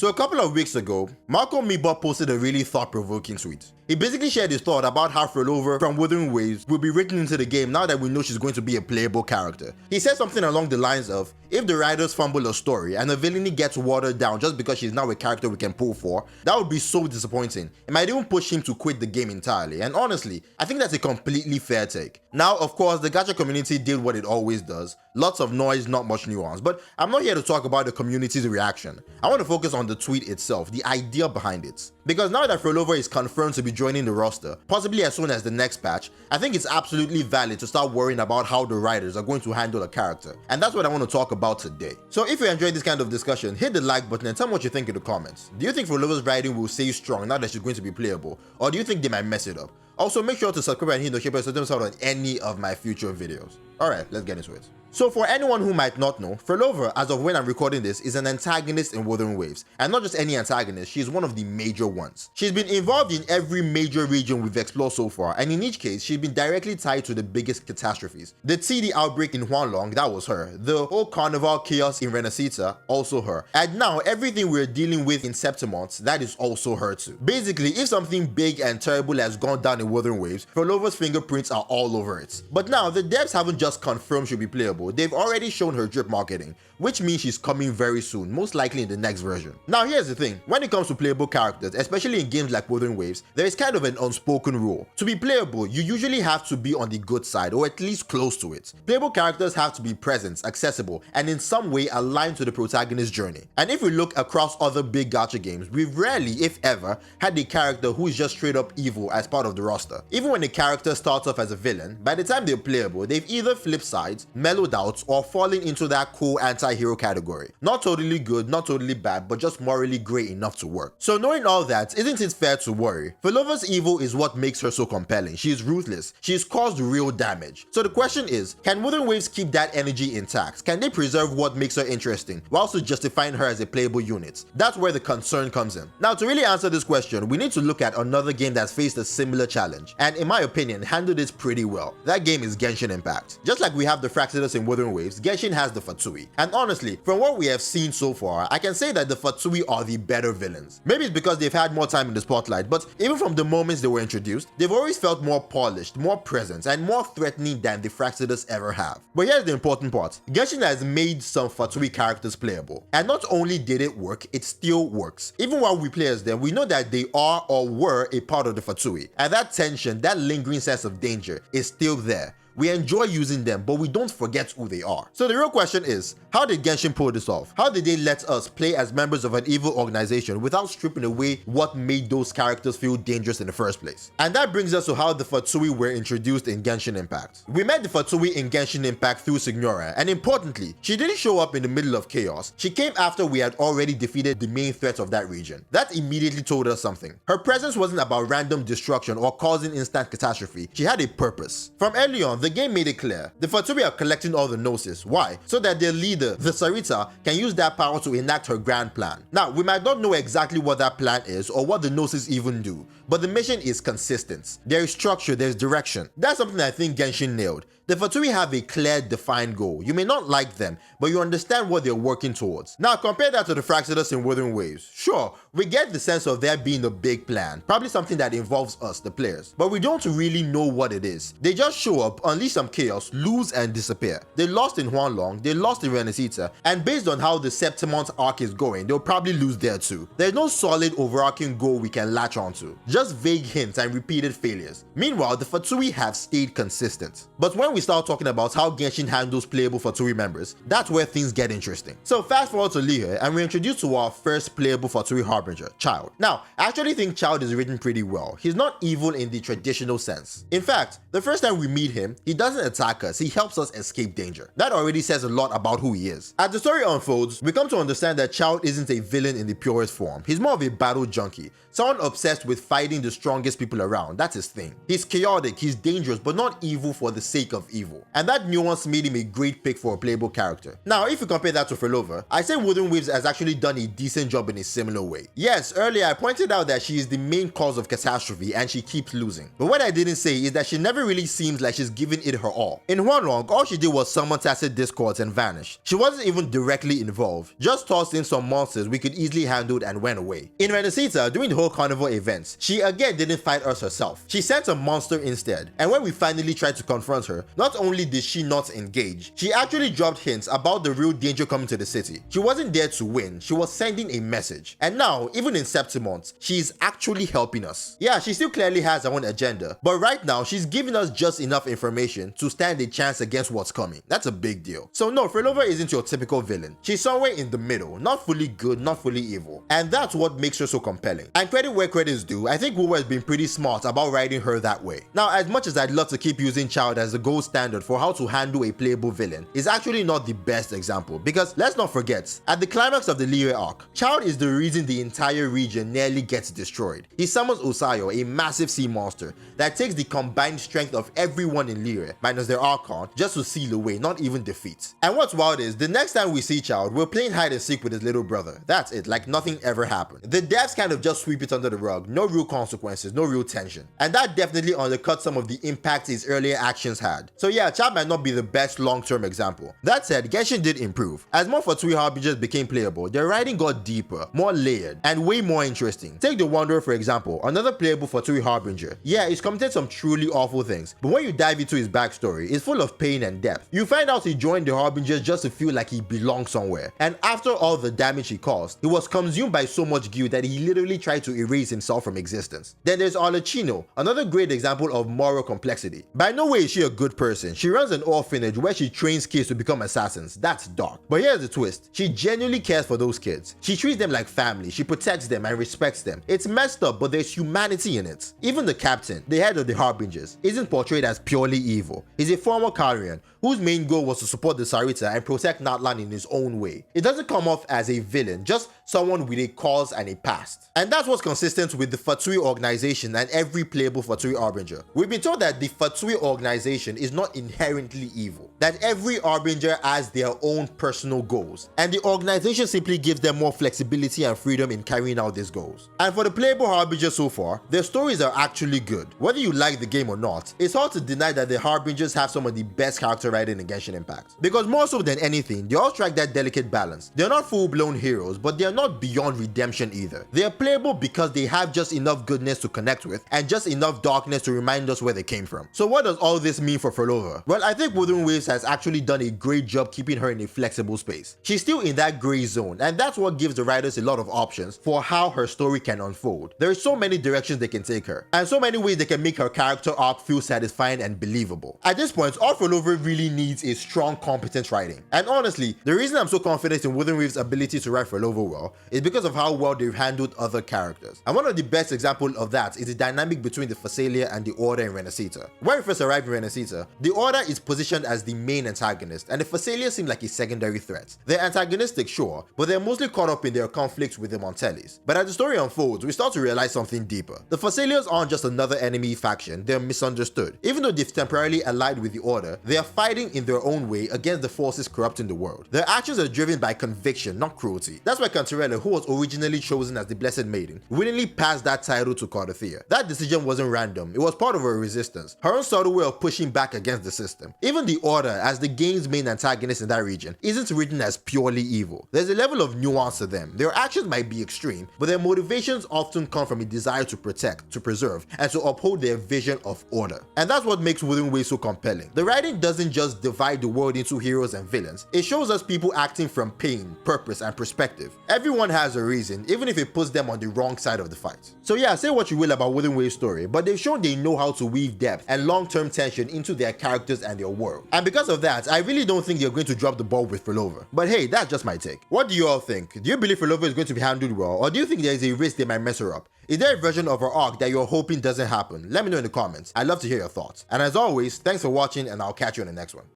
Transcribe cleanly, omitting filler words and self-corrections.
So a couple of weeks ago, Marco Meba posted a really thought-provoking tweet. He basically shared his thought about how Phrolova from Wuthering Waves will be written into the game now that we know she's going to be a playable character. He said something along the lines of, if the writers fumble a story and the villainy gets watered down just because she's now a character we can pull for, that would be so disappointing. It might even push him to quit the game entirely, and honestly, I think that's a completely fair take. Now, of course, the Gacha community did what it always does. Lots of noise, not much nuance, but I'm not here to talk about the community's reaction. I want to focus on the tweet itself, the idea behind it. Because now that Phrolova is confirmed to be joining the roster, possibly as soon as the next patch, I think it's absolutely valid to start worrying about how the writers are going to handle a character. And that's what I want to talk about today. So if you enjoyed this kind of discussion, hit the like button and tell me what you think in the comments. Do you think Phrolova's writing will stay strong now that she's going to be playable? Or do you think they might mess it up? Also, make sure to subscribe and hit the notification bell so you don't miss out on any of my future videos. Alright, let's get into it. So for anyone who might not know, Phrolova, as of when I'm recording this, is an antagonist in Wuthering Waves. And not just any antagonist, she's one of the major ones. She's been involved in every major region we've explored so far, and in each case, she's been directly tied to the biggest catastrophes. The TD outbreak in Huanglong, that was her. The whole carnival chaos in Renacita, also her. And now, everything we're dealing with in Septimont, that is also her too. Basically, if something big and terrible has gone down in Wuthering Waves, Phrolova's fingerprints are all over it. But now, the devs haven't just confirmed she'll be playable, they've already shown her drip marketing, which means she's coming very soon, most likely in the next version. Now here's the thing, when it comes to playable characters, especially in games like Wuthering Waves, there is kind of an unspoken rule. To be playable, you usually have to be on the good side, or at least close to it. Playable characters have to be present, accessible, and in some way aligned to the protagonist's journey. And if we look across other big gacha games, we've rarely, if ever, had a character who is just straight up evil as part of the roster. Even when a character starts off as a villain, by the time they're playable, they've either flipped sides, mellowed out, or falling into that cool anti-hero category. Not totally good, not totally bad, but just morally grey enough to work. So knowing all that, isn't it fair to worry? Phrolova's evil is what makes her so compelling. She is ruthless. She's caused real damage. So the question is, can Wuthering Waves keep that energy intact? Can they preserve what makes her interesting, while also justifying her as a playable unit? That's where the concern comes in. Now, to really answer this question, we need to look at another game that's faced a similar challenge, and in my opinion, handled it pretty well. That game is Genshin Impact. Just like we have the Fractidus in Wuthering Waves, Genshin has the Fatui. And honestly, from what we have seen so far, I can say that the Fatui are the better villains. Maybe it's because they've had more time in the spotlight, but even from the moments they were introduced, they've always felt more polished, more present, and more threatening than the Fractidus ever have. But here's the important part. Genshin has made some Fatui characters playable. And not only did it work, it still works. Even while we play as them, we know that they are or were a part of the Fatui. And that tension, that lingering sense of danger is still there. We enjoy using them, but we don't forget who they are. So the real question is, how did Genshin pull this off? How did they let us play as members of an evil organization without stripping away what made those characters feel dangerous in the first place? And that brings us to how the Fatui were introduced in Genshin Impact. We met the Fatui in Genshin Impact through Signora, and importantly, she didn't show up in the middle of chaos. She came after we had already defeated the main threat of that region. That immediately told us something. Her presence wasn't about random destruction or causing instant catastrophe. She had a purpose. From early on, the game made it clear. The Fatui are collecting all the Gnosis. Why? So that their leader, the Sarita, can use that power to enact her grand plan. Now, we might not know exactly what that plan is or what the Gnosis even do, but the mission is consistent. There is structure, there's direction. That's something I think Genshin nailed. The Fatui have a clear, defined goal. You may not like them, but you understand what they're working towards. Now, compare that to the Fractidus in Wuthering Waves. Sure, we get the sense of there being a big plan, probably something that involves us, the players, but we don't really know what it is. They just show up, unleash some chaos, lose and disappear. They lost in Huanglong, they lost in Renacita, and based on how the Septimont arc is going, they'll probably lose there too. There's no solid overarching goal we can latch onto, just vague hints and repeated failures. Meanwhile, the Fatui have stayed consistent. But when we start talking about how Genshin handles playable Fatui members, that's where things get interesting. So fast forward to Lihe, and we're introduced to our first playable Fatui Harbinger, Child. Now, I actually think Child is written pretty well. He's not evil in the traditional sense. In fact, the first time we meet him, he doesn't attack us, he helps us escape danger. That already says a lot about who he is. As the story unfolds, we come to understand that Child isn't a villain in the purest form. He's more of a battle junkie, someone obsessed with fighting the strongest people around. That's his thing. He's chaotic, he's dangerous, but not evil for the sake of evil. And that nuance made him a great pick for a playable character. Now, if you compare that to Phrolova, I say Wuthering Waves has actually done a decent job in a similar way. Yes, earlier I pointed out that she is the main cause of catastrophe and she keeps losing. But what I didn't say is that she never really seems like she's given giving it her all. In Huanglong, all she did was summon tacit discords and vanish. She wasn't even directly involved, just tossed in some monsters we could easily handle and went away. In Renacita, during the whole carnival events, she again didn't fight us herself. She sent a monster instead, and when we finally tried to confront her, not only did she not engage, she actually dropped hints about the real danger coming to the city. She wasn't there to win, she was sending a message. And now, even in Septimont, she's actually helping us. Yeah, she still clearly has her own agenda, but right now she's giving us just enough information to stand a chance against what's coming. That's a big deal. So no, Phrolova isn't your typical villain. She's somewhere in the middle, not fully good, not fully evil. And that's what makes her so compelling. And credit where credit's due, I think Wuwa has been pretty smart about writing her that way. Now, as much as I'd love to keep using Child as the gold standard for how to handle a playable villain, is actually not the best example, because let's not forget, at the climax of the Liyue arc, Child is the reason the entire region nearly gets destroyed. He summons Osayo, a massive sea monster that takes the combined strength of everyone in Liyue, minus their Archon, just to seal away, not even defeat. And what's wild is, the next time we see Child, we're playing hide and seek with his little brother. That's it, like nothing ever happened. The devs kind of just sweep it under the rug, no real consequences, no real tension. And that definitely undercuts some of the impact his earlier actions had. So yeah, Child might not be the best long-term example. That said, Genshin did improve. As more Fatui Harbingers became playable, their writing got deeper, more layered, and way more interesting. Take the Wanderer for example, another playable Fatui Harbinger. Yeah, he's committed some truly awful things, but when you dive into his backstory, it's full of pain and depth. You find out he joined the Harbingers just to feel like he belonged somewhere, and after all the damage he caused, he was consumed by so much guilt that he literally tried to erase himself from existence. Then there's Arlecchino, another great example of moral complexity. By no way is she a good person. She runs an orphanage where she trains kids to become assassins. That's dark. But here's the twist. She genuinely cares for those kids. She treats them like family. She protects them and respects them. It's messed up, but there's humanity in it. Even the captain, the head of the Harbingers, isn't portrayed as purely evil. He's a former Karian whose main goal was to support the Sarita and protect Natlan in his own way. It doesn't come off as a villain, just someone with a cause and a past. And that's what's consistent with the Fatui organization and every playable Fatui Harbinger. We've been told that the Fatui organization is not inherently evil, that every Harbinger has their own personal goals, and the organization simply gives them more flexibility and freedom in carrying out these goals. And for the playable Harbingers so far, their stories are actually good. Whether you like the game or not, it's hard to deny that the Harbingers have some of the best character writing in Genshin Impact. Because more so than anything, they all strike that delicate balance. They're not full-blown heroes, but they're not beyond redemption either. They are playable because they have just enough goodness to connect with and just enough darkness to remind us where they came from. So what does all this mean for Phrolova? Well, I think Wuthering Waves has actually done a great job keeping her in a flexible space. She's still in that gray zone, and that's what gives the writers a lot of options for how her story can unfold. There are so many directions they can take her, and so many ways they can make her character arc feel satisfying and believable. At this point, all Phrolova really needs is strong, competent writing. And honestly, the reason I'm so confident in Wuthering Waves' ability to write Phrolova well is because of how well they've handled other characters. And one of the best examples of that is the dynamic between the Phasalia and the Order in Renacita. When we first arrived in Renacita, the Order is positioned as the main antagonist, and the Phasalia seem like a secondary threat. They're antagonistic, sure, but they're mostly caught up in their conflicts with the Montellis. But as the story unfolds, we start to realize something deeper. The Phasalias aren't just another enemy faction, they're misunderstood. Even though they've temporarily allied with the Order, they are fighting in their own way against the forces corrupting the world. Their actions are driven by conviction, not cruelty. That's why Cantarella, who was originally chosen as the Blessed Maiden, willingly passed that title to Cardothea. That decision wasn't random, it was part of her resistance, her own subtle way of pushing back against the system. Even the Order, as the game's main antagonist in that region, isn't written as purely evil. There's a level of nuance to them. Their actions might be extreme, but their motivations often come from a desire to protect, to preserve, and to uphold their vision of order. And that's what makes Wuthering Waves so compelling. The writing doesn't just divide the world into heroes and villains, it shows us people acting from pain, purpose, and perspective. Everyone has a reason, even if it puts them on the wrong side of the fight. So yeah, say what you will about Wuthering Waves' story, but they've shown they know how to weave depth and long-term tension into their characters and their world. And because of that, I really don't think they're going to drop the ball with Phrolova. But hey, that's just my take. What do you all think? Do you believe Phrolova is going to be handled well, or do you think there is a risk they might mess her up? Is there a version of her arc that you're hoping doesn't happen? Let me know in the comments. I'd love to hear your thoughts. And as always, thanks for watching, and I'll catch you in the next one.